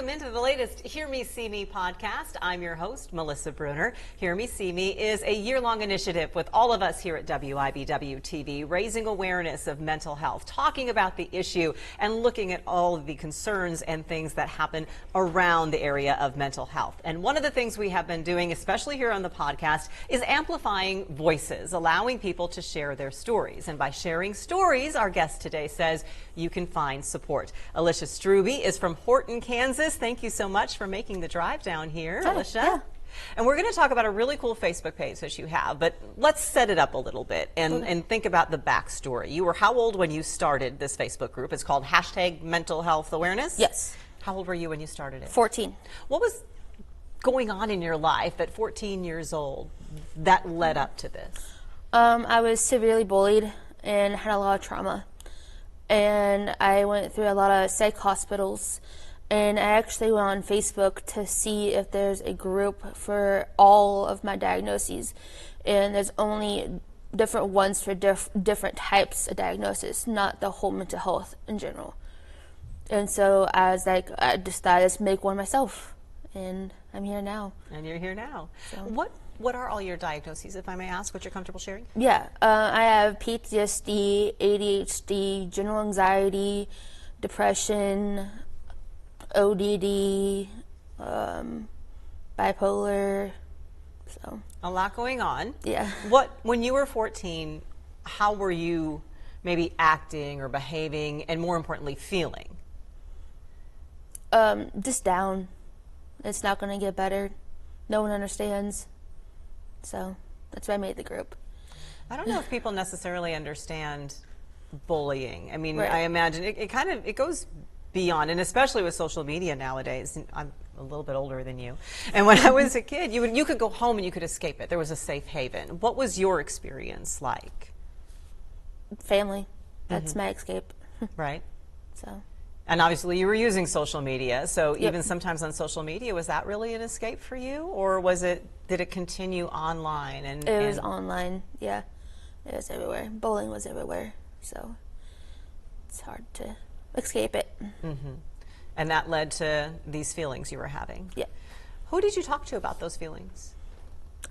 welcome into the latest Hear Me, See Me podcast. I'm your host, Melissa Bruner. Hear Me, See Me is a year-long initiative with all of us here at WIBW TV, raising awareness of mental health, talking about the issue, and looking at all of the concerns and things that happen around the area of mental health. And one of the things we have been doing, especially here on the podcast, is amplifying voices, allowing people to share their stories. And by sharing stories, our guest today says you can find support. Alicia Strube is from Horton, Kansas. Thank you so much for making the drive down here, Alicia. Yeah. And we're going to talk about a really cool Facebook page that you have, but let's set it up a little bit and think about the backstory. You were how old when you started this Facebook group? It's called #Mental Health Awareness? Yes. How old were you when you started it? 14. What was going on in your life at 14 years old that led up to this? I was severely bullied and had a lot of trauma. And I went through a lot of psych hospitals. And I actually went on Facebook to see if there's a group for all of my diagnoses. And there's only different ones for different types of diagnosis, not the whole mental health in general. And so I was like, I decided to make one myself. And I'm here now. And you're here now. So. What are all your diagnoses, if I may ask, what you're comfortable sharing? Yeah, I have PTSD, ADHD, general anxiety, depression, ODD, bipolar, so. A lot going on. Yeah. When you were 14, how were you maybe acting or behaving, and more importantly, feeling? Just down. It's not going to get better. No one understands. So that's why I made the group. I don't know if people necessarily understand bullying. I mean, Right. I imagine it goes beyond, and especially with social media nowadays. I'm a little bit older than you, and when I was a kid, you could go home and you could escape it. There was a safe haven. What was your experience like? Family. That's my escape. Right. So. And obviously you were using social media, so Yep. even sometimes on social media, was that really an escape for you, or did it continue online? It was online, yeah. It was everywhere. Bullying was everywhere, so it's hard to escape it. Mm-hmm. And that led to these feelings you were having? Yeah. Who did you talk to about those feelings?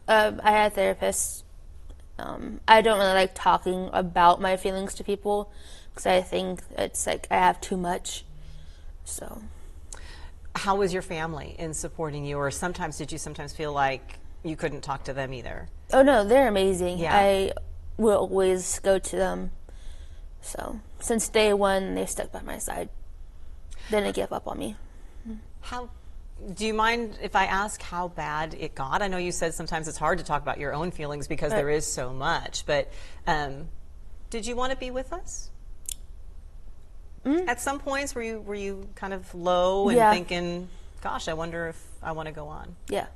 I had therapists. I don't really like talking about my feelings to people because I think it's like I have too much. So. How was your family in supporting you, or did you sometimes feel like you couldn't talk to them either? Oh no, they're amazing. Yeah. I will always go to them. So since day one, they stuck by my side. They didn't give up on me. Do you mind if I ask how bad it got? I know you said sometimes it's hard to talk about your own feelings because there is so much, but did you want to be with us? At some points, were you kind of low and thinking, gosh, I wonder if I want to go on? Yeah.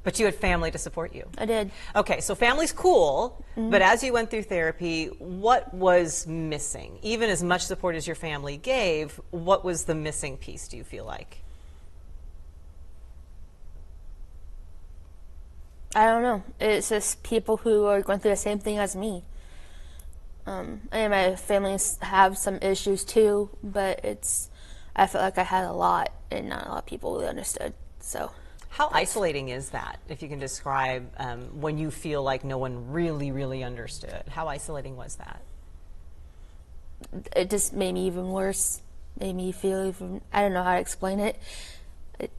But you had family to support you. I did. Okay, so family's cool, but as you went through therapy, what was missing? Even as much support as your family gave, what was the missing piece, do you feel like? I don't know. It's just people who are going through the same thing as me. And my family have some issues too, but I felt like I had a lot and not a lot of people really understood. So. How isolating is that, if you can describe when you feel like no one really, really understood? How isolating was that? It just made me even worse. Made me feel even, I don't know how to explain it. It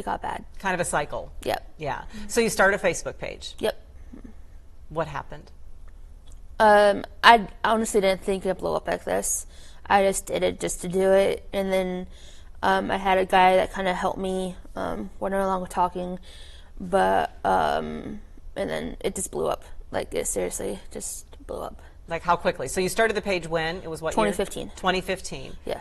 got bad. Kind of a cycle. Yep. Yeah. So you start a Facebook page. Yep. What happened? I honestly didn't think it'd blow up like this. I just did it just to do it. And then I had a guy that kind of helped me. We're no longer talking. But, and then it just blew up. Like, it seriously just blew up. Like, how quickly? So you started the page when? It was what 2015. year? 2015. Yeah.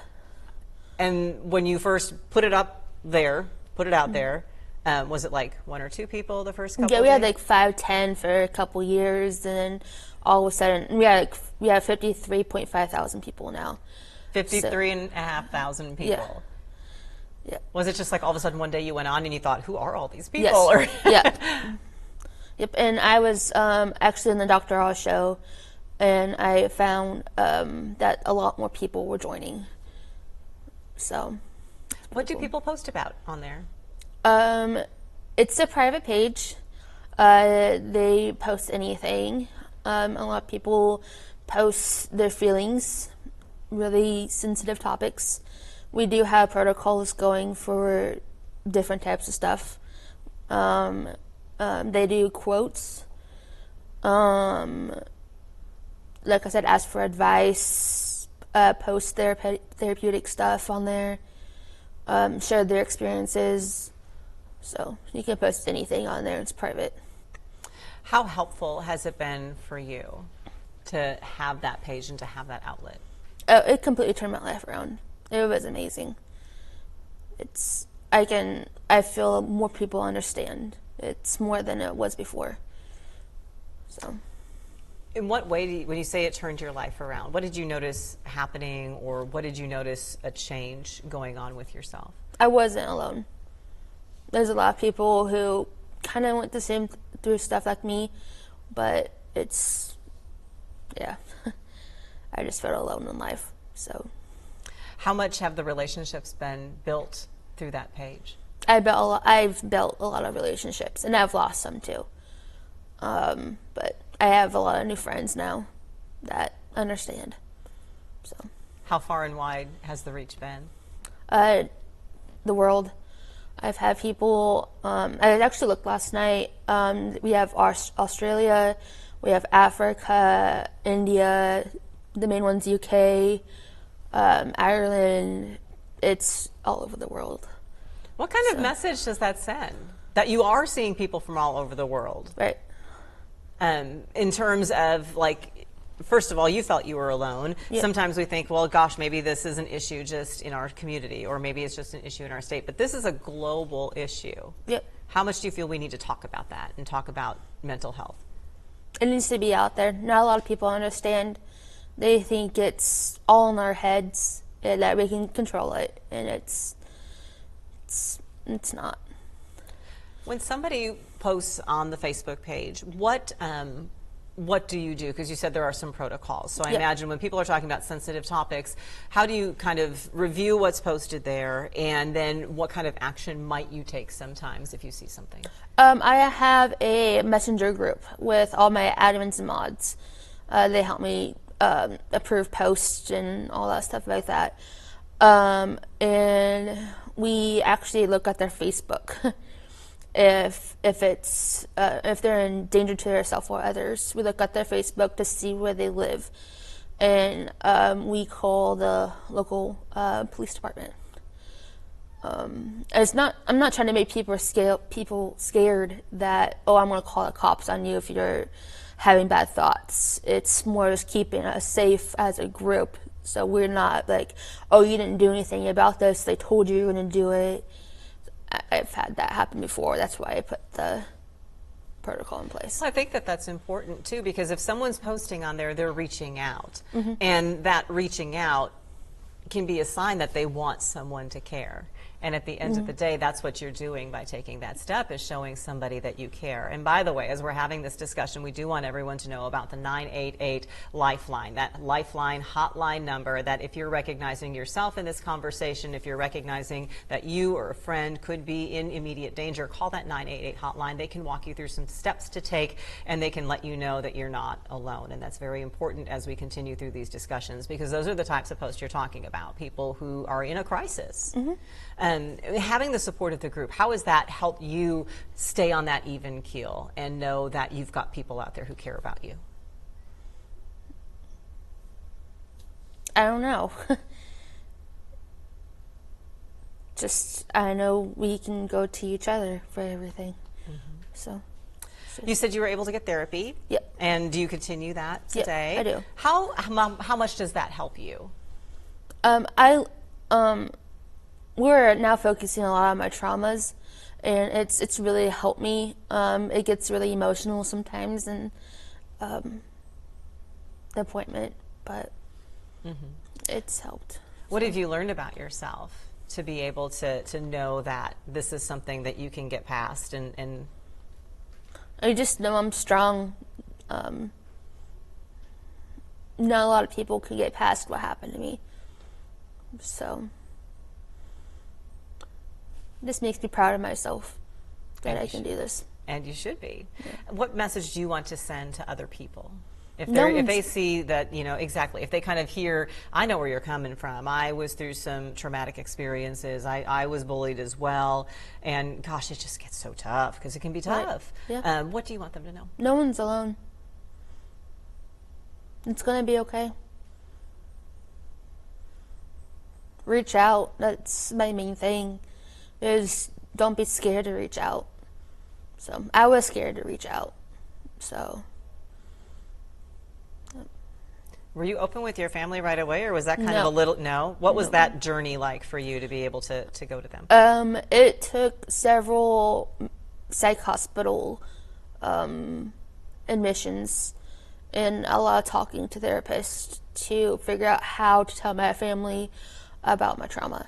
And when you first put it out there, was it like one or two people the first couple Yeah, we days? had like 5, 10 for a couple years, and then all of a sudden we have 53.5 thousand people now. 53,500 people. Yeah. Yeah. Was it just like all of a sudden one day you went on and you thought, who are all these people? Yes. Or Yeah. Yep. And I was actually in the Dr. Oz show, and I found that a lot more people were joining. So What do people post about on there? It's a private page. They post anything. A lot of people post their feelings, really sensitive topics. We do have protocols going for different types of stuff. They do quotes. Like I said, ask for advice, post therapeutic stuff on there, share their experiences. So you can post anything on there. It's private. How helpful has it been for you to have that page and to have that outlet? It completely turned my life around. It was amazing. I feel more people understand. It's more than it was before. So. In what way, when you say it turned your life around, what did you notice happening, or what did you notice a change going on with yourself? I wasn't alone. There's a lot of people who kind of went through stuff like me, but I just felt alone in life. So, how much have the relationships been built through that page? I've built a lot of relationships, and I've lost some too. But I have a lot of new friends now that understand. So, how far and wide has the reach been? The world. I've had people. I actually looked last night. We have Australia, we have Africa, India. The main one's UK, Ireland. It's all over the world. What kind of message does that send? That you are seeing people from all over the world, right? In terms of, like, first of all, you felt you were alone. Yep. Sometimes we think, well, gosh, maybe this is an issue just in our community, or maybe it's just an issue in our state. But this is a global issue. Yep. How much do you feel we need to talk about that and talk about mental health? It needs to be out there. Not a lot of people understand. They think it's all in our heads, that we can control it, and it's not. When somebody posts on the Facebook page, what do you do? Because you said there are some protocols. So I imagine when people are talking about sensitive topics, how do you kind of review what's posted there, and then what kind of action might you take sometimes if you see something? I have a messenger group with all my admins and mods. They help me approve posts and all that stuff like that. And we actually look at their Facebook. If they're in danger to themselves or others, we look at their Facebook to see where they live, and we call the local police department. I'm not trying to make people scared that, oh, I'm going to call the cops on you if you're having bad thoughts. It's more just keeping us safe as a group, so we're not like, oh, you didn't do anything about this, they told you you were going to do it. I've had that happen before. That's why I put the protocol in place. Well, I think that that's important too, because if someone's posting on there, they're reaching out. Mm-hmm. And that reaching out can be a sign that they want someone to care. And at the end of the day, that's what you're doing by taking that step, is showing somebody that you care. And by the way, as we're having this discussion, we do want everyone to know about the 988 Lifeline, that Lifeline hotline number, that if you're recognizing yourself in this conversation, if you're recognizing that you or a friend could be in immediate danger, call that 988 hotline. They can walk you through some steps to take, and they can let you know that you're not alone. And that's very important as we continue through these discussions, because those are the types of posts you're talking about, people who are in a crisis. Having the support of the group, how has that helped you stay on that even keel and know that you've got people out there who care about you? I don't know. Just, I know we can go to each other for everything. So. You said you were able to get therapy. Yep. And do you continue that today? Yep, I do. How much does that help you? We're now focusing a lot on my traumas, and it's really helped me. It gets really emotional sometimes in the appointment, but it's helped. What have you learned about yourself to be able to know that this is something that you can get past? And I just know I'm strong. Not a lot of people can get past what happened to me, so. This makes me proud of myself that And I you can should. do this. And you should be. What message do you want to send to other people? If No if one's- they see that, exactly, if they kind of hear, I know where you're coming from. I was through some traumatic experiences. I was bullied as well. And gosh, it just gets so tough because it can be Right. tough. Yeah. What do you want them to know? No one's alone. It's going to be okay. Reach out. That's my main thing. Is don't be scared to reach out. So I was scared to reach out. So Were you open with your family right away, or was that kind of No. a little, no? What was that journey like for you to be able to go to them? It took several psych hospital admissions and a lot of talking to therapists to figure out how to tell my family about my trauma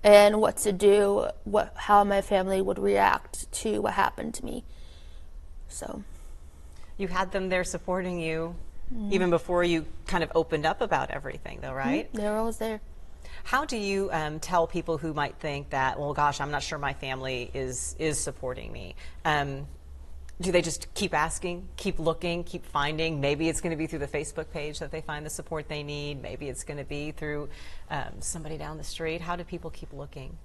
and what to do, how my family would react to what happened to me. So You had them there supporting you even before you kind of opened up about everything, though, right? they were always there. How do you tell people who might think that, well, gosh, I'm not sure my family is supporting me? Do they just keep asking, keep looking, keep finding? Maybe it's going to be through the Facebook page that they find the support they need. Maybe it's going to be through somebody down the street. How do people keep looking?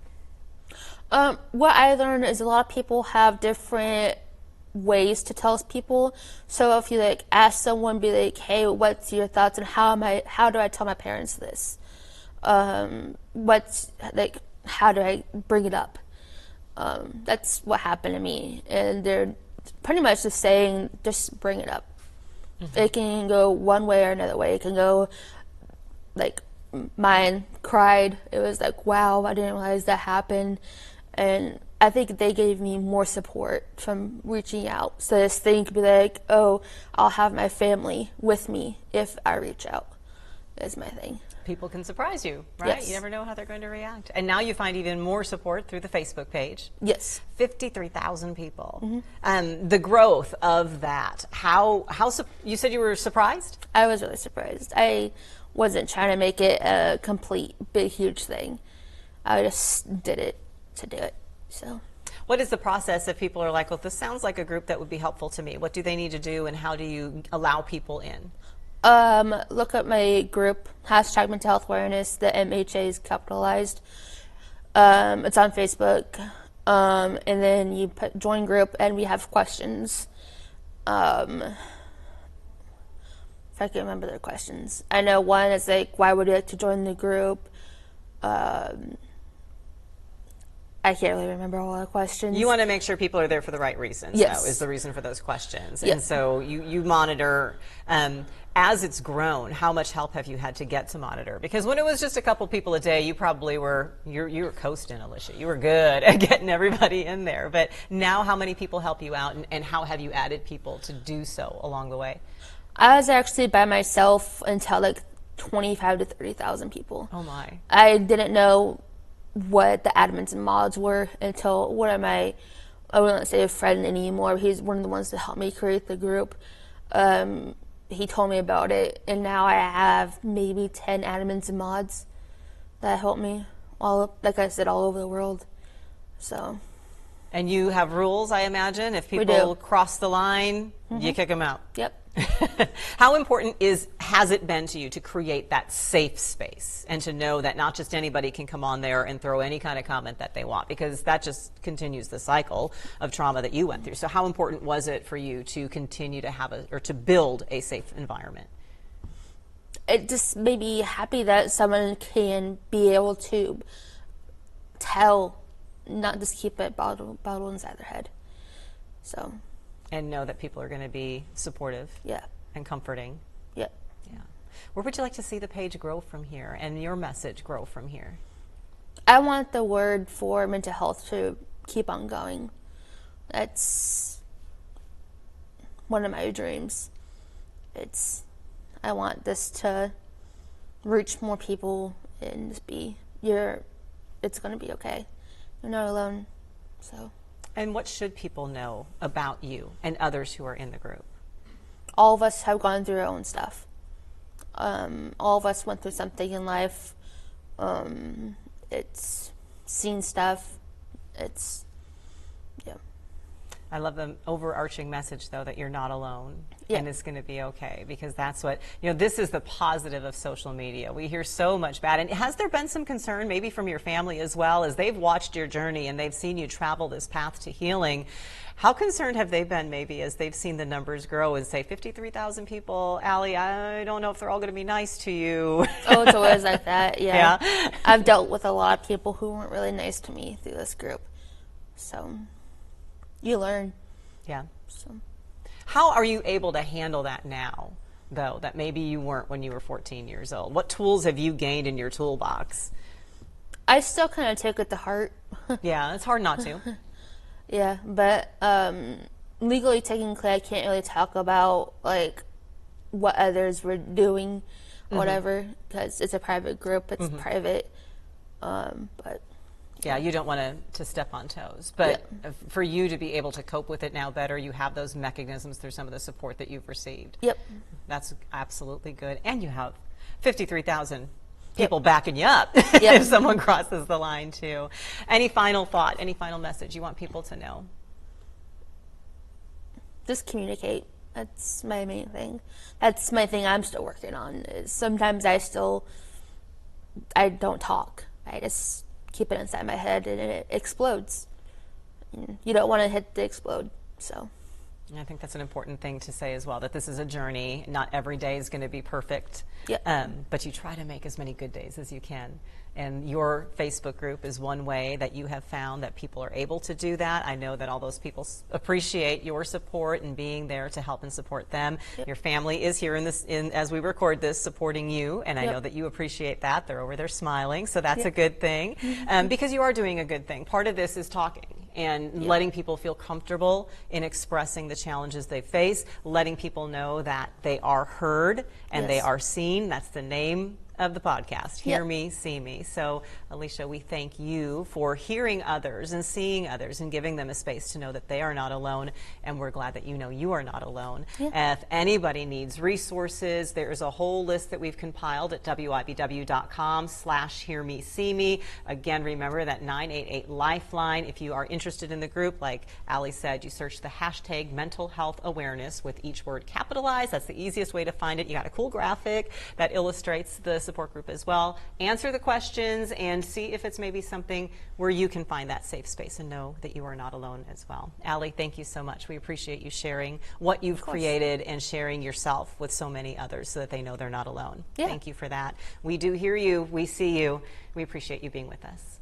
What I learned is a lot of people have different ways to tell people. So if you ask someone, be like, hey, what's your thoughts and how do I tell my parents this? How do I bring it up? That's what happened to me. And they're pretty much just saying, just bring it up. Mm-hmm. It can go one way or another way. It can go mine cried. It was wow, I didn't realize that happened. And I think they gave me more support from reaching out. So this thing could be oh, I'll have my family with me if I reach out, is my thing. People can surprise you, right? Yes. You never know how they're going to react. And now you find even more support through the Facebook page. Yes. 53,000 people. Mm-hmm. The growth of that. You said you were surprised? I was really surprised. I wasn't trying to make it a complete, big, huge thing. I just did it to do it. So, what is the process if people are like, well, this sounds like a group that would be helpful to me? What do they need to do, and how do you allow people in? Look up my group, hashtag mental health awareness. The MHA is capitalized. It's on Facebook. And then you put join group, and we have questions. If I can remember their questions. I know one is why would you like to join the group? I can't really remember all the questions. You want to make sure people are there for the right reasons, yes. though, is the reason for those questions. Yes. And so you monitor, as it's grown, how much help have you had to get to monitor? Because when it was just a couple people a day, you probably were coasting, Alicia. You were good at getting everybody in there. But now how many people help you out, and how have you added people to do so along the way? I was actually by myself until 25 to 30,000 people. Oh my. I didn't know what the admins and mods were until one of my, I wouldn't say a friend anymore, he's one of the ones that helped me create the group. He told me about it, and now I have maybe 10 admins and mods that help me, like I said, all over the world. So. And you have rules, I imagine? If people cross the line, you kick them out. Yep. How important has it been to you to create that safe space and to know that not just anybody can come on there and throw any kind of comment that they want, because that just continues the cycle of trauma that you went through. So how important was it for you to continue to have to build a safe environment? It just made me happy that someone can be able to tell, not just keep it bottled inside their head. So. And know that people are going to be supportive, yeah, and comforting. Yeah. Yeah. Where would you like to see the page grow from here and your message grow from here? I want the word for mental health to keep on going. That's one of my dreams. I want this to reach more people and just be, it's going to be okay. You're not alone. So. And what should people know about you and others who are in the group? All of us have gone through our own stuff. All of us went through something in life. It's seen stuff, it's, yeah. I love the overarching message, though, that you're not alone and it's going to be okay, because that's what, this is the positive of social media. We hear so much bad. And has there been some concern maybe from your family as well, as they've watched your journey and they've seen you travel this path to healing? How concerned have they been maybe as they've seen the numbers grow and say 53,000 people, Allie, I don't know if they're all going to be nice to you? Oh, it's always like that, yeah. I've dealt with a lot of people who weren't really nice to me through this group. So you learn. Yeah. So. How are you able to handle that now, though, that maybe you weren't when you were 14 years old? What tools have you gained in your toolbox? I still kind of take it to heart. Yeah, it's hard not to. Yeah, but legally, technically, I can't really talk about like what others were doing or whatever, because it's a private group. It's private, but. Yeah, you don't want to step on toes. But for you to be able to cope with it now better, you have those mechanisms through some of the support that you've received. Yep. That's absolutely good. And you have 53,000 people backing you up if someone crosses the line, too. Any final thought, any final message you want people to know? Just communicate. That's my main thing. That's my thing I'm still working on. Is sometimes I don't talk. I just keep it inside my head and it explodes. You don't want to hit the explode, so. I think that's an important thing to say as well, that this is a journey. Not every day is going to be perfect, but you try to make as many good days as you can. And your Facebook group is one way that you have found that people are able to do that. I know that all those people appreciate your support and being there to help and support them. Your family is here as we record this, supporting you, and I know that you appreciate that. They're over there smiling, so that's a good thing, because you are doing a good thing. Part of this is talking and letting people feel comfortable in expressing the challenges they face, letting people know that they are heard and they are seen. That's the name of the podcast, Hear Me, See Me. So, Alicia, we thank you for hearing others and seeing others and giving them a space to know that they are not alone, and we're glad that you know you are not alone. If anybody needs resources, there is a whole list that we've compiled at WIBW.com/HearMeSeeMe. Again, remember that 988 Lifeline. If you are interested in the group, like Allie said, you search the hashtag mental health awareness with each word capitalized. That's the easiest way to find it. You got a cool graphic that illustrates the support group as well. Answer the questions and see if it's maybe something where you can find that safe space and know that you are not alone as well. Allie, thank you so much. We appreciate you sharing what you've created and sharing yourself with so many others so that they know they're not alone. Thank you for that. We do hear you. We see you. We appreciate you being with us.